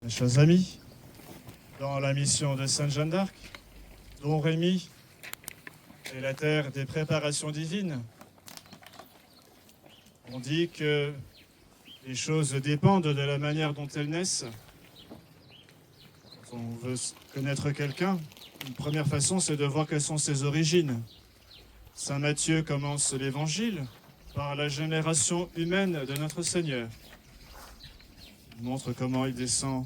Mes chers amis, dans la mission de Sainte Jeanne d'Arc, Don Rémy est la terre des préparations divines. On dit que les choses dépendent de la manière dont elles naissent. Quand on veut connaître quelqu'un, une première façon, c'est de voir quelles sont ses origines. Saint Matthieu commence l'évangile par la génération humaine de notre Seigneur. Il montre comment il descend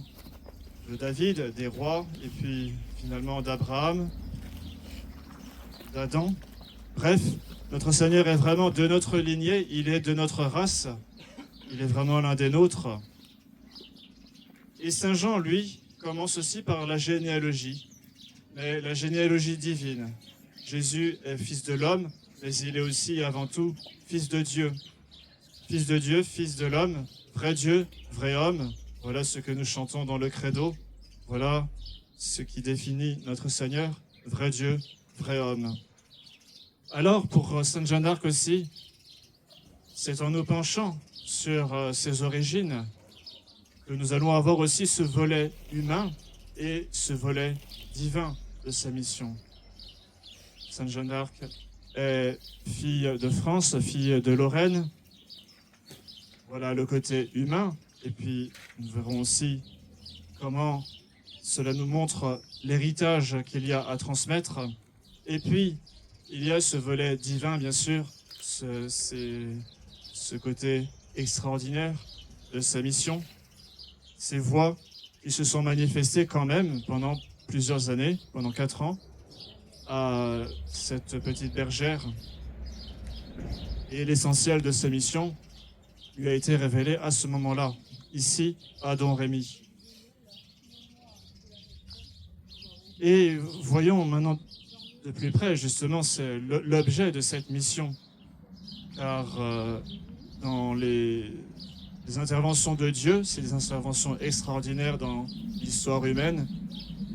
de David, des rois, et puis finalement d'Abraham, d'Adam. Bref, notre Seigneur est vraiment de notre lignée, il est de notre race, il est vraiment l'un des nôtres. Et Saint Jean, lui, commence aussi par la généalogie, mais la généalogie divine. Jésus est fils de l'homme, mais il est aussi avant tout fils de Dieu. Fils de Dieu, fils de l'homme, vrai Dieu, vrai homme. Voilà ce que nous chantons dans le credo. Voilà ce qui définit notre Seigneur, vrai Dieu, vrai homme. Alors, pour Sainte Jeanne d'Arc aussi, c'est en nous penchant sur ses origines que nous allons avoir aussi ce volet humain et ce volet divin de sa mission. Sainte Jeanne d'Arc est fille de France, fille de Lorraine. Voilà le côté humain. Et puis, nous verrons aussi comment cela nous montre l'héritage qu'il y a à transmettre. Et puis, il y a ce volet divin, bien sûr, ce côté extraordinaire de sa mission, ces voix qui se sont manifestées quand même pendant plusieurs années, pendant 4 ans, à cette petite bergère. Et l'essentiel de sa mission lui a été révélé à ce moment-là, ici, à Don Rémy. Et voyons maintenant de plus près, justement, c'est l'objet de cette mission. Car dans les interventions de Dieu, c'est des interventions extraordinaires dans l'histoire humaine.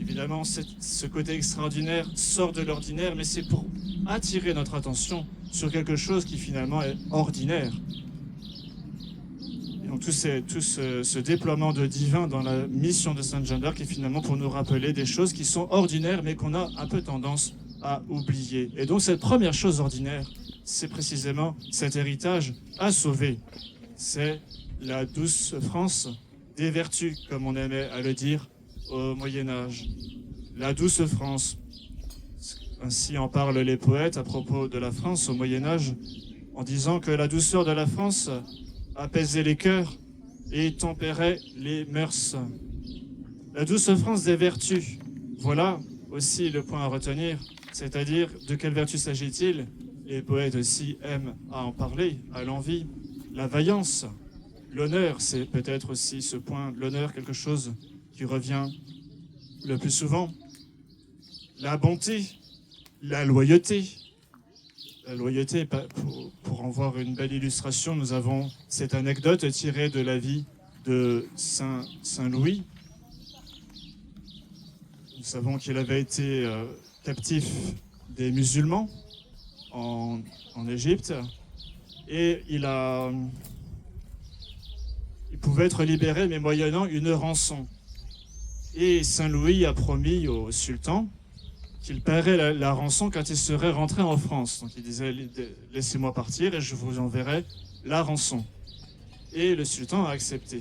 Évidemment, ce côté extraordinaire sort de l'ordinaire, mais c'est pour attirer notre attention sur quelque chose qui finalement est ordinaire. Et donc tout ce déploiement de divin dans la mission de Sainte Jeanne d'Arc est finalement pour nous rappeler des choses qui sont ordinaires, mais qu'on a un peu tendance à oublier. Et donc cette première chose ordinaire, c'est précisément cet héritage à sauver. C'est la douce France des vertus, comme on aimait à le dire au Moyen-Âge. La douce France. Ainsi en parlent les poètes à propos de la France au Moyen-Âge, en disant que la douceur de la France apaisait les cœurs et tempérait les mœurs. La douce France des vertus. Voilà aussi le point à retenir, c'est-à-dire de quelle vertu s'agit-il? Les poètes aussi aiment à en parler, à l'envie. La vaillance, l'honneur, c'est peut-être aussi ce point, l'honneur, quelque chose qui revient le plus souvent. La bonté, la loyauté. La loyauté, pour en voir une belle illustration, nous avons cette anecdote tirée de la vie de Saint Louis. Nous savons qu'il avait été captif des musulmans en Égypte et il pouvait être libéré, mais moyennant une rançon. Et Saint Louis a promis au sultan qu'il paierait la rançon quand il serait rentré en France. Donc il disait, laissez-moi partir et je vous enverrai la rançon. Et le sultan a accepté.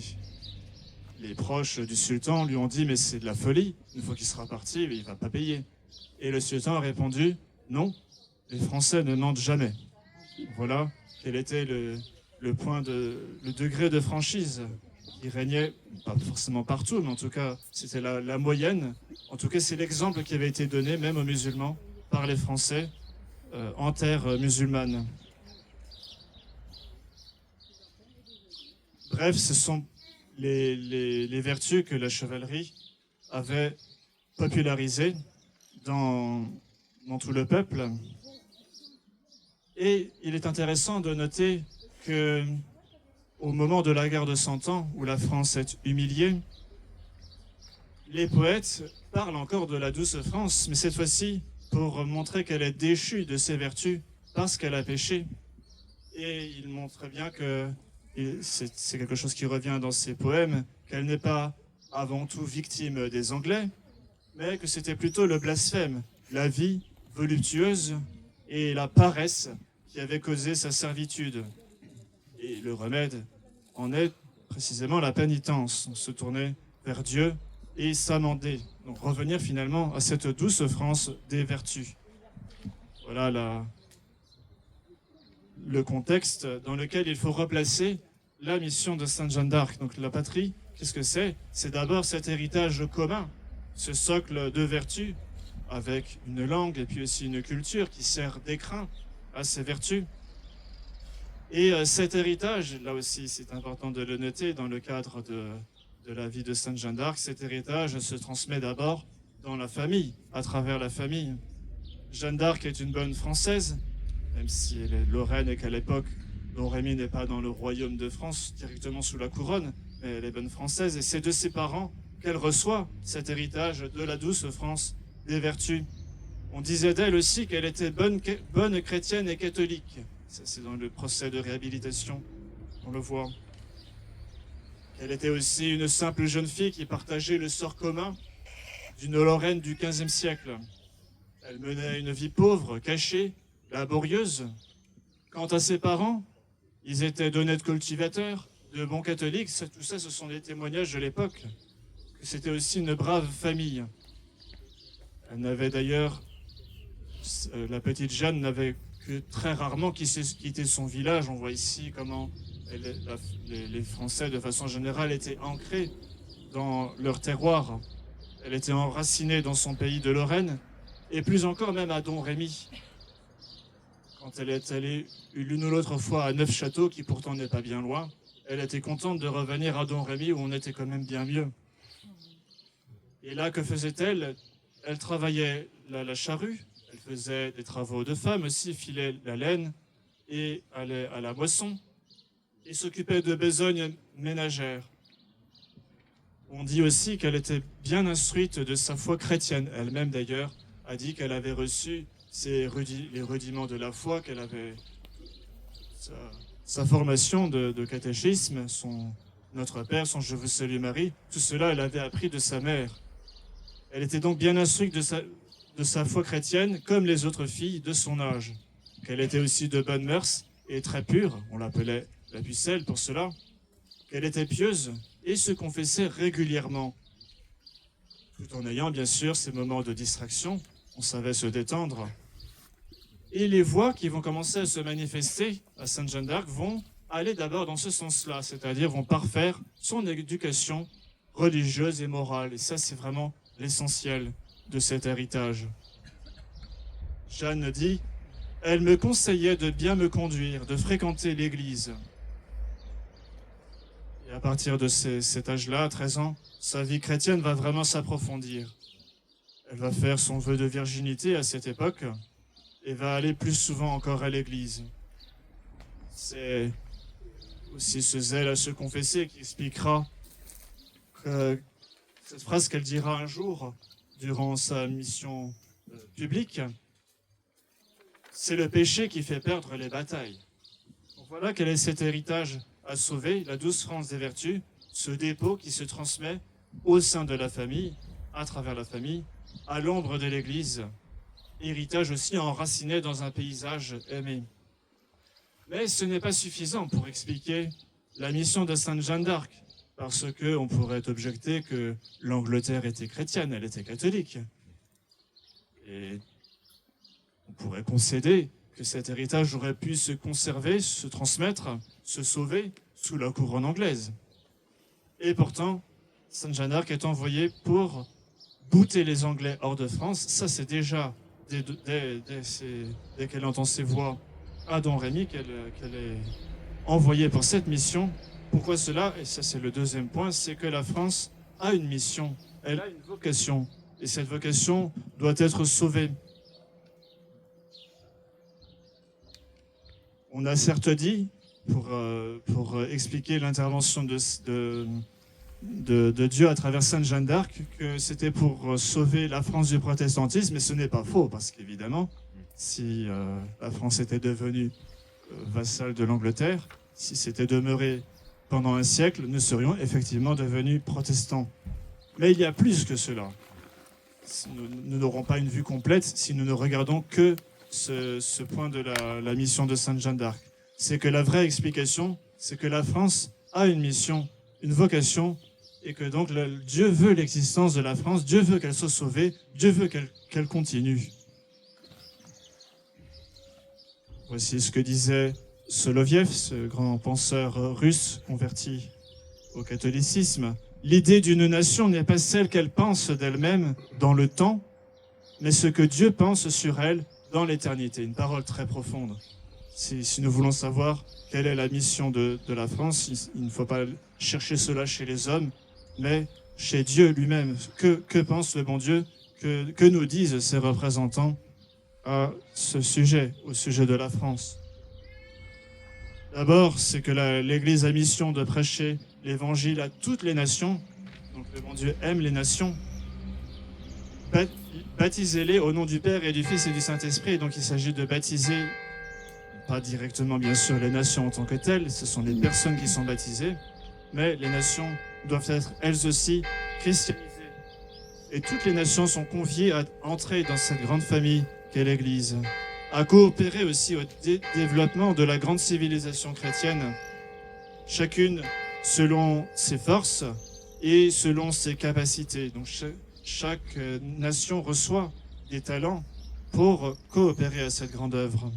Les proches du sultan lui ont dit, mais c'est de la folie, une fois qu'il sera parti, il ne va pas payer. Et le sultan a répondu, non, les Français ne mentent jamais. Voilà quel était le degré de franchise qui régnait, pas forcément partout, mais en tout cas, c'était la moyenne. En tout cas, c'est l'exemple qui avait été donné, même aux musulmans, par les Français en terre musulmane. Bref, ce sont les vertus que la chevalerie avait popularisées dans tout le peuple. Et il est intéressant de noter que au moment de la guerre de 100 ans, où la France est humiliée, les poètes parlent encore de la douce France, mais cette fois-ci pour montrer qu'elle est déchue de ses vertus parce qu'elle a péché. Et ils montrent bien que, et c'est quelque chose qui revient dans ces poèmes, qu'elle n'est pas avant tout victime des Anglais, mais que c'était plutôt le blasphème, la vie voluptueuse et la paresse qui avaient causé sa servitude. Et le remède en est précisément la pénitence, se tourner vers Dieu et s'amender. Donc revenir finalement à cette douce France des vertus. Voilà le contexte dans lequel il faut replacer la mission de Sainte Jeanne d'Arc. Donc la patrie, qu'est-ce que c'est? C'est d'abord cet héritage commun, ce socle de vertus, avec une langue et puis aussi une culture qui sert d'écrin à ces vertus. Et cet héritage, là aussi c'est important de le noter dans le cadre de la vie de Sainte Jeanne d'Arc, cet héritage se transmet d'abord dans la famille, à travers la famille. Jeanne d'Arc est une bonne Française, même si elle est lorraine et qu'à l'époque, Domrémy n'est pas dans le royaume de France, directement sous la couronne, mais elle est bonne Française, et c'est de ses parents qu'elle reçoit cet héritage de la douce France des vertus. On disait d'elle aussi qu'elle était bonne chrétienne et catholique. Ça, c'est dans le procès de réhabilitation, on le voit. Elle était aussi une simple jeune fille qui partageait le sort commun d'une Lorraine du XVe siècle. Elle menait une vie pauvre, cachée, laborieuse. Quant à ses parents, ils étaient d'honnêtes cultivateurs, de bons catholiques. Tout ça, ce sont des témoignages de l'époque. C'était aussi une brave famille. Elle n'avait d'ailleurs, la petite Jeanne n'avait que très rarement quitté son village. On voit ici comment les Français, de façon générale, étaient ancrés dans leur terroir. Elle était enracinée dans son pays de Lorraine, et plus encore même à Domrémy. Quand elle est allée l'une ou l'autre fois à Neufchâteau, qui pourtant n'est pas bien loin, elle était contente de revenir à Domrémy où on était quand même bien mieux. Et là, que faisait-elle? Elle travaillait la charrue, elle faisait des travaux de femme aussi, filait la laine et allait à la moisson et s'occupait de besognes ménagères. On dit aussi qu'elle était bien instruite de sa foi chrétienne. Elle-même d'ailleurs a dit qu'elle avait reçu les rudiments de la foi, qu'elle avait sa formation de catéchisme, son Notre Père, son Je vous salue Marie, tout cela elle avait appris de sa mère. Elle était donc bien instruite de sa foi chrétienne, comme les autres filles de son âge. Qu'elle était aussi de bonnes mœurs et très pure, on l'appelait la pucelle pour cela, qu'elle était pieuse et se confessait régulièrement, tout en ayant bien sûr ses moments de distraction, on savait se détendre. Et les voix qui vont commencer à se manifester à Sainte Jeanne d'Arc vont aller d'abord dans ce sens-là, c'est-à-dire vont parfaire son éducation religieuse et morale. Et ça, c'est vraiment l'essentiel de cet héritage. Jeanne dit « Elle me conseillait de bien me conduire, de fréquenter l'église. » Et à partir de cet âge-là, à 13 ans, sa vie chrétienne va vraiment s'approfondir. Elle va faire son vœu de virginité à cette époque et va aller plus souvent encore à l'église. C'est aussi ce zèle à se confesser qui expliquera que cette phrase qu'elle dira un jour durant sa mission publique, c'est le péché qui fait perdre les batailles. Donc voilà quel est cet héritage à sauver, la douce France des vertus, ce dépôt qui se transmet au sein de la famille, à travers la famille, à l'ombre de l'Église, héritage aussi enraciné dans un paysage aimé. Mais ce n'est pas suffisant pour expliquer la mission de Sainte Jeanne d'Arc, parce qu'on pourrait objecter que l'Angleterre était chrétienne, elle était catholique. Et on pourrait concéder que cet héritage aurait pu se conserver, se transmettre, se sauver sous la couronne anglaise. Et pourtant, Sainte Jeanne d'Arc est envoyée pour bouter les Anglais hors de France. Ça, c'est déjà, dès qu'elle entend ses voix à Domrémy, qu'elle est envoyée pour cette mission. Pourquoi cela? Et ça, c'est le deuxième point, c'est que la France a une mission, elle a une vocation. Et cette vocation doit être sauvée. On a certes dit, pour expliquer l'intervention de Dieu à travers Sainte Jeanne d'Arc, que c'était pour sauver la France du protestantisme, mais ce n'est pas faux, parce qu'évidemment, si la France était devenue vassale de l'Angleterre, si c'était demeuré pendant un siècle, nous serions effectivement devenus protestants. Mais il y a plus que cela. Nous n'aurons pas une vue complète si nous ne regardons que ce point de la mission de Sainte Jeanne d'Arc. C'est que la vraie explication, c'est que la France a une mission, une vocation, et que donc Dieu veut l'existence de la France, Dieu veut qu'elle soit sauvée, Dieu veut qu'elle continue. Voici ce que disait Soloviev, ce grand penseur russe converti au catholicisme. L'idée d'une nation n'est pas celle qu'elle pense d'elle-même dans le temps, mais ce que Dieu pense sur elle dans l'éternité. Une parole très profonde. Si nous voulons savoir quelle est la mission de la France, il ne faut pas chercher cela chez les hommes, mais chez Dieu lui-même. Que pense le bon Dieu? Que nous disent ses représentants à ce sujet, au sujet de la France? D'abord, c'est que l'Église a mission de prêcher l'évangile à toutes les nations. Donc le bon Dieu aime les nations. Baptisez-les au nom du Père et du Fils et du Saint-Esprit. Donc il s'agit de baptiser, pas directement bien sûr les nations en tant que telles, ce sont les personnes qui sont baptisées, mais les nations doivent être elles aussi christianisées. Et toutes les nations sont conviées à entrer dans cette grande famille qu'est l'Église, à coopérer aussi au développement de la grande civilisation chrétienne, chacune selon ses forces et selon ses capacités. Donc chaque nation reçoit des talents pour coopérer à cette grande œuvre.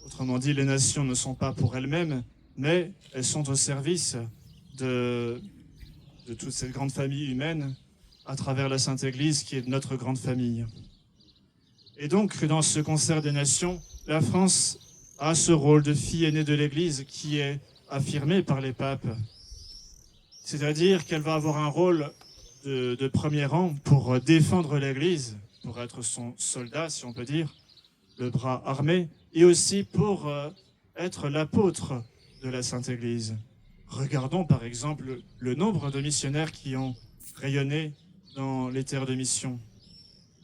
Autrement dit, les nations ne sont pas pour elles-mêmes, mais elles sont au service de toute cette grande famille humaine à travers la Sainte Église qui est notre grande famille. Et donc, dans ce concert des nations, la France a ce rôle de fille aînée de l'Église qui est affirmé par les papes. C'est-à-dire qu'elle va avoir un rôle de premier rang pour défendre l'Église, pour être son soldat, si on peut dire, le bras armé, et aussi pour être l'apôtre de la Sainte Église. Regardons par exemple le nombre de missionnaires qui ont rayonné dans les terres de mission.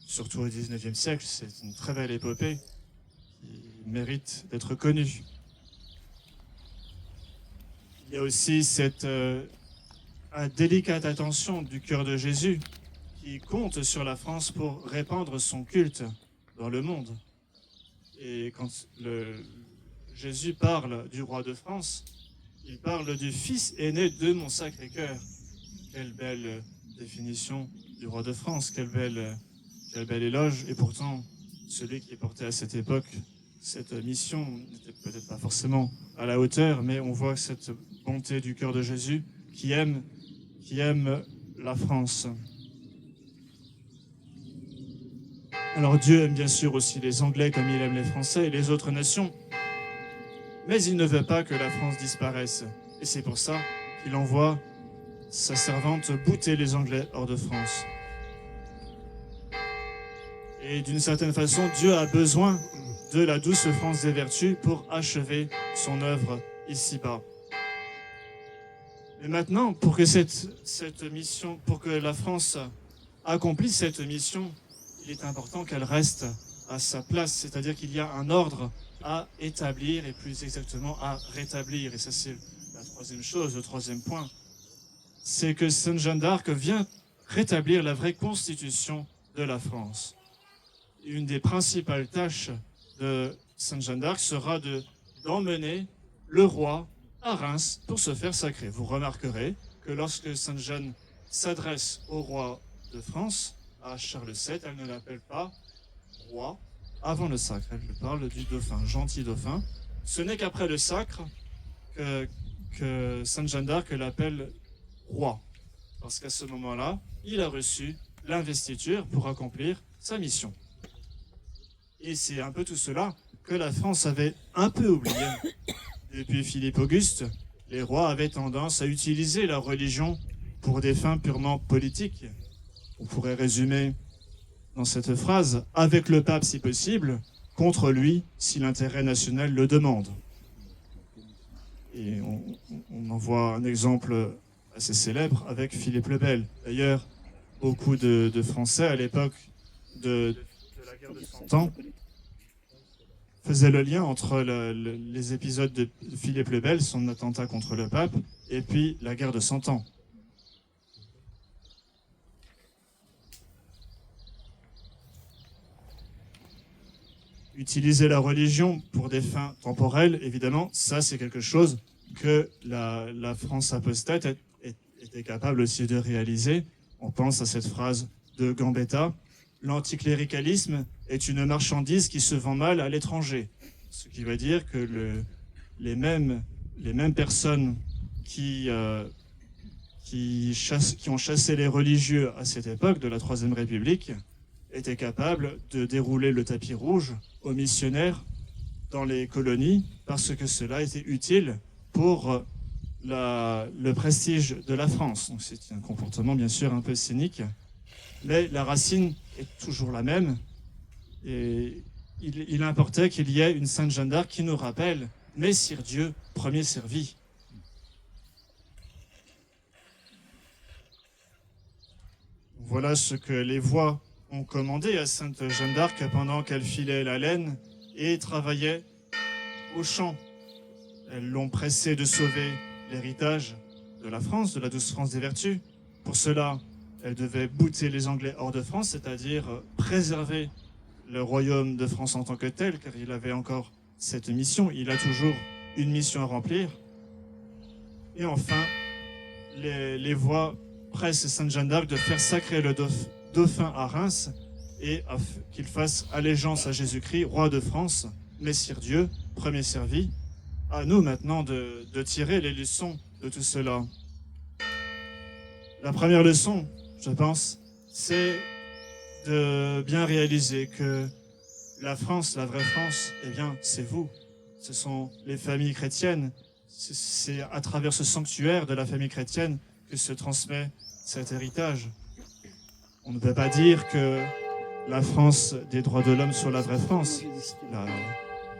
Surtout au XIXe siècle, c'est une très belle épopée qui mérite d'être connue. Il y a aussi cette délicate attention du cœur de Jésus qui compte sur la France pour répandre son culte dans le monde. Et quand Jésus parle du roi de France, il parle du fils aîné de mon Sacré-Cœur. Quelle belle définition du roi de France, quel bel éloge. Et pourtant, celui qui est porté à cette époque, cette mission n'était peut-être pas forcément à la hauteur, mais on voit cette bonté du cœur de Jésus qui aime la France. Alors Dieu aime bien sûr aussi les Anglais comme il aime les Français et les autres nations, mais il ne veut pas que la France disparaisse. Et c'est pour ça qu'il envoie sa servante bouter les Anglais hors de France. Et d'une certaine façon, Dieu a besoin de la douce France des vertus pour achever son œuvre ici-bas. Mais maintenant, pour que cette mission, pour que la France accomplisse cette mission, il est important qu'elle reste à sa place, c'est-à-dire qu'il y a un ordre à établir et plus exactement à rétablir. Et ça, c'est la troisième chose, le troisième point. C'est que Sainte Jeanne d'Arc vient rétablir la vraie constitution de la France. Une des principales tâches de Sainte Jeanne d'Arc sera d'emmener le roi à Reims pour se faire sacrer. Vous remarquerez que lorsque Sainte Jeanne s'adresse au roi de France, à Charles VII, elle ne l'appelle pas roi avant le sacre. Elle parle du dauphin, gentil dauphin. Ce n'est qu'après le sacre que Sainte Jeanne d'Arc l'appelle roi. Parce qu'à ce moment-là, il a reçu l'investiture pour accomplir sa mission. Et c'est un peu tout cela que la France avait un peu oublié. Depuis Philippe Auguste, les rois avaient tendance à utiliser la religion pour des fins purement politiques. On pourrait résumer dans cette phrase, avec le pape si possible, contre lui si l'intérêt national le demande. Et on en voit un exemple assez célèbre avec Philippe le Bel. D'ailleurs, beaucoup de Français à l'époque de la guerre de 100 ans faisaient le lien entre les épisodes de Philippe le Bel, son attentat contre le pape, et puis la guerre de 100 ans. Utiliser la religion pour des fins temporelles, évidemment, ça c'est quelque chose que la France apostate était capable aussi de réaliser. On pense à cette phrase de Gambetta: l'anticléricalisme est une marchandise qui se vend mal à l'étranger. Ce qui veut dire que les mêmes personnes qui ont chassé les religieux à cette époque de la Troisième République étaient capables de dérouler le tapis rouge aux missionnaires dans les colonies parce que cela était utile pour le prestige de la France. Donc c'est un comportement bien sûr un peu cynique, mais la racine est toujours la même. Et il importait qu'il y ait une Sainte Jeanne d'Arc qui nous rappelle « Messire Dieu, premier servi ». Voilà ce que les voix ont commandé à Sainte Jeanne d'Arc pendant qu'elle filait la laine et travaillait au champ. Elles l'ont pressée de sauver l'héritage de la France, de la douce France des vertus. Pour cela, elle devait bouter les Anglais hors de France, c'est-à-dire préserver le royaume de France en tant que tel, car il avait encore cette mission. Il a toujours une mission à remplir. Et enfin, les voix pressent Sainte Jeanne d'Arc de faire sacrer le dauphin à Reims et qu'il fasse allégeance à Jésus-Christ, roi de France, Messire Dieu, premier servi. À nous maintenant de tirer les leçons de tout cela. La première leçon, je pense, c'est de bien réaliser que la France, la vraie France, eh bien, c'est vous. Ce sont les familles chrétiennes. C'est à travers ce sanctuaire de la famille chrétienne que se transmet cet héritage. On ne peut pas dire que la France des droits de l'homme soit la vraie France.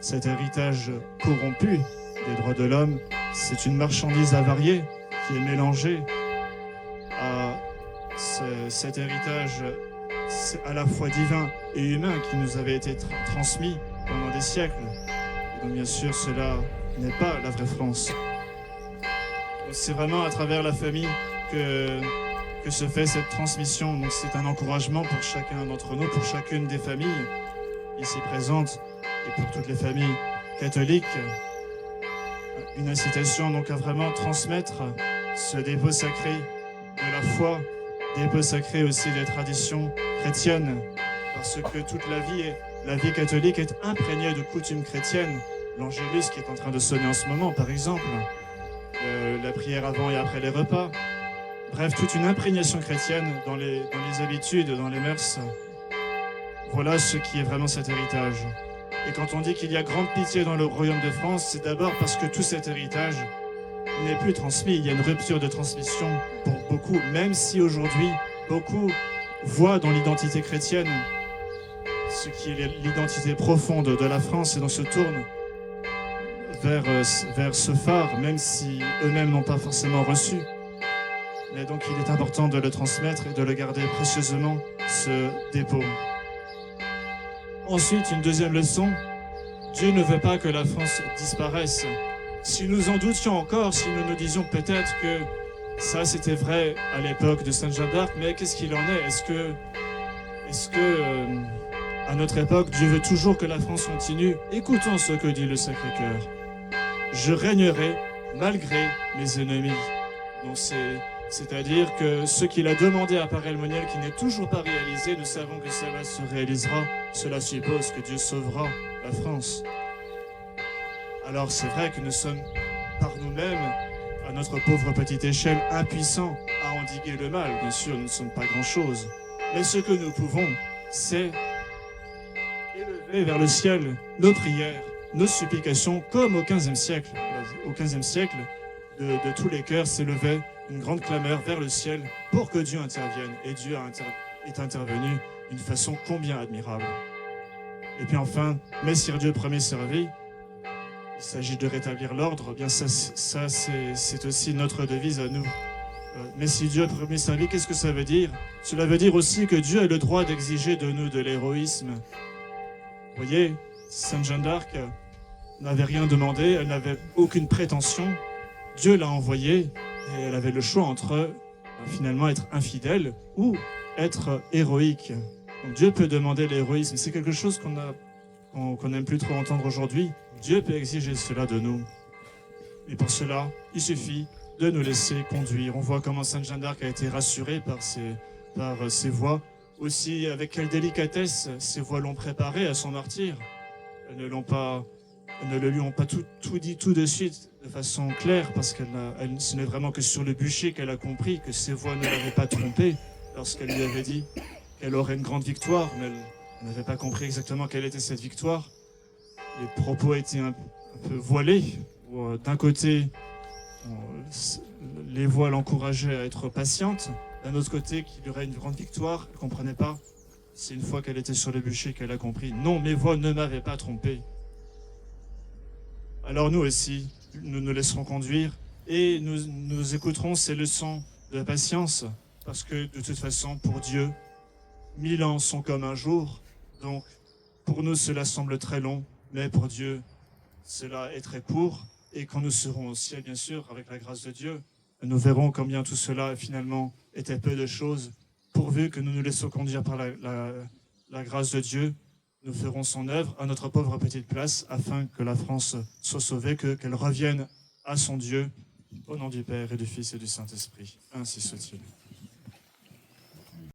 Cet héritage corrompu des droits de l'homme, c'est une marchandise avariée qui est mélangée à cet héritage à la fois divin et humain qui nous avait été transmis pendant des siècles. Et donc bien sûr, cela n'est pas la vraie France. C'est vraiment à travers la famille que se fait cette transmission. Donc c'est un encouragement pour chacun d'entre nous, pour chacune des familles ici présentes et pour toutes les familles catholiques. Une incitation donc à vraiment transmettre ce dépôt sacré de la foi, dépôt sacré aussi des traditions chrétiennes, parce que toute la vie catholique est imprégnée de coutumes chrétiennes. L'angélus qui est en train de sonner en ce moment, par exemple, la prière avant et après les repas. Bref, toute une imprégnation chrétienne dans les habitudes, dans les mœurs. Voilà ce qui est vraiment cet héritage. Et quand on dit qu'il y a grande pitié dans le royaume de France, c'est d'abord parce que tout cet héritage n'est plus transmis. Il y a une rupture de transmission pour beaucoup, même si aujourd'hui, beaucoup voient dans l'identité chrétienne ce qui est l'identité profonde de la France et donc se tournent vers ce phare, même si eux-mêmes n'ont pas forcément reçu. Mais donc il est important de le transmettre et de le garder précieusement, ce dépôt. Ensuite, une deuxième leçon, Dieu ne veut pas que la France disparaisse. Si nous en doutions encore, si nous nous disions peut-être que ça c'était vrai à l'époque de Sainte Jeanne d'Arc, mais qu'est-ce qu'il en est? Est-ce que à notre époque, Dieu veut toujours que la France continue? Écoutons ce que dit le Sacré-Cœur. Je régnerai malgré mes ennemis. Donc c'est-à-dire que ce qu'il a demandé à Père Helmoniel, qui n'est toujours pas réalisé, nous savons que cela se réalisera. Cela suppose que Dieu sauvera la France. Alors c'est vrai que nous sommes par nous-mêmes, à notre pauvre petite échelle, impuissants à endiguer le mal. Bien sûr, nous ne sommes pas grand-chose. Mais ce que nous pouvons, c'est élever vers le ciel nos prières, nos supplications, comme au XVe siècle. Au XVe siècle, de tous les cœurs s'élevait une grande clameur vers le ciel pour que Dieu intervienne. Et Dieu est intervenu d'une façon combien admirable. Et puis enfin, Messire Dieu premier servi, il s'agit de rétablir l'ordre. Bien ça c'est aussi notre devise à nous. Messire Dieu premier servi, qu'est-ce que ça veut dire? Cela veut dire aussi que Dieu a le droit d'exiger de nous de l'héroïsme. Vous voyez, Sainte Jeanne d'Arc n'avait rien demandé, elle n'avait aucune prétention. Dieu l'a envoyée et elle avait le choix entre finalement être infidèle ou être héroïque. Donc Dieu peut demander l'héroïsme. C'est quelque chose qu'on qu'on n'aime plus trop entendre aujourd'hui, Dieu peut exiger cela de nous. Et pour cela, il suffit de nous laisser conduire. On voit comment Sainte Jeanne d'Arc a été rassurée par ses voix. Aussi, avec quelle délicatesse ces voix l'ont préparée à son martyre. Elles ne le lui ont pas tout dit tout de suite, de façon claire, parce ce n'est vraiment que sur le bûcher qu'elle a compris que ses voix ne l'avaient pas trompée lorsqu'elle lui avait dit qu'elle aurait une grande victoire, mais elle n'avait pas compris exactement quelle était cette victoire. Les propos étaient un peu voilés. D'un côté, les voix l'encourageaient à être patiente. D'un autre côté, qu'il y aurait une grande victoire. Elle ne comprenait pas. C'est une fois qu'elle était sur le bûcher qu'elle a compris. Non, mes voix ne m'avaient pas trompé. Alors nous aussi, nous nous laisserons conduire et nous écouterons ces leçons de patience. Parce que de toute façon, pour Dieu, 1000 ans sont comme un jour. Donc, pour nous, cela semble très long. Mais pour Dieu, cela est très court. Et quand nous serons au ciel, bien sûr, avec la grâce de Dieu, nous verrons combien tout cela, finalement, était peu de choses. Pourvu que nous nous laissons conduire par la grâce de Dieu, nous ferons son œuvre à notre pauvre petite place, afin que la France soit sauvée, qu'elle revienne à son Dieu, au nom du Père et du Fils et du Saint-Esprit. Ainsi soit-il.